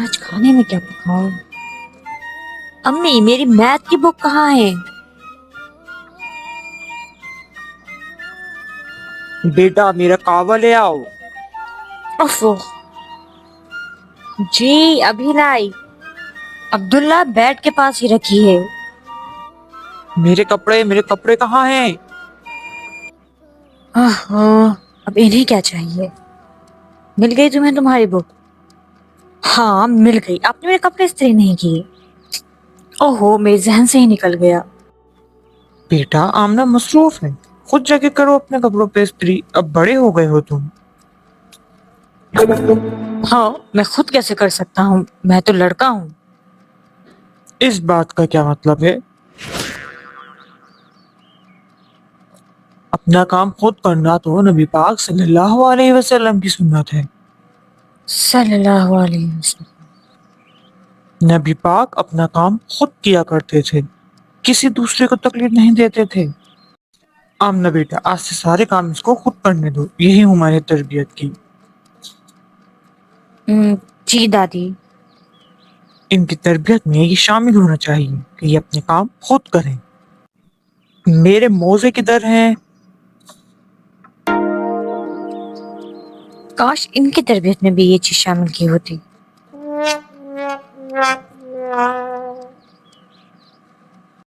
آج کھانے میں کیا پکاؤں؟ امی میری میتھ کی بک کہاں ہے؟ بیٹا میرا کعوہ لے آؤ۔ اوفو، جی ابھی لائی۔ عبداللہ بیڈ کے پاس ہی رکھی ہے۔ میرے کپڑے کہاں ہیں؟ اب انہیں کیا چاہیے؟ مل گئی تمہیں تمہاری بک؟ ہاں مل گئی۔ آپ نے میرے کپڑے استری نہیں کیے؟ اوہو، میرے ذہن سے ہی نکل گیا۔ بیٹا آمنہ مصروف ہے، خود جا کے کرو اپنے کپڑوں پہ استری، اب بڑے ہو گئے ہو تم۔ ہاں میں خود کیسے کر سکتا ہوں، میں تو لڑکا ہوں۔ اس بات کا کیا مطلب ہے؟ اپنا کام خود کرنا تو نبی پاک صلی اللہ علیہ وسلم کی سنت ہے۔ صلی اللہ علیہ وسلم۔ نبی پاک اپنا کام خود کیا کرتے تھے، کسی دوسرے کو تکلیف نہیں دیتے تھے۔ آمنہ بیٹا آج سے سارے کام اس کو خود کرنے دو، یہی ہماری تربیت کی۔ جی دادی۔ ان کی تربیت میں یہ شامل ہونا چاہیے کہ یہ اپنے کام خود کریں۔ میرے موزے کدھر ہیں؟ کاش ان کی تربیت میں بھی یہ چیز شامل کی ہوتی۔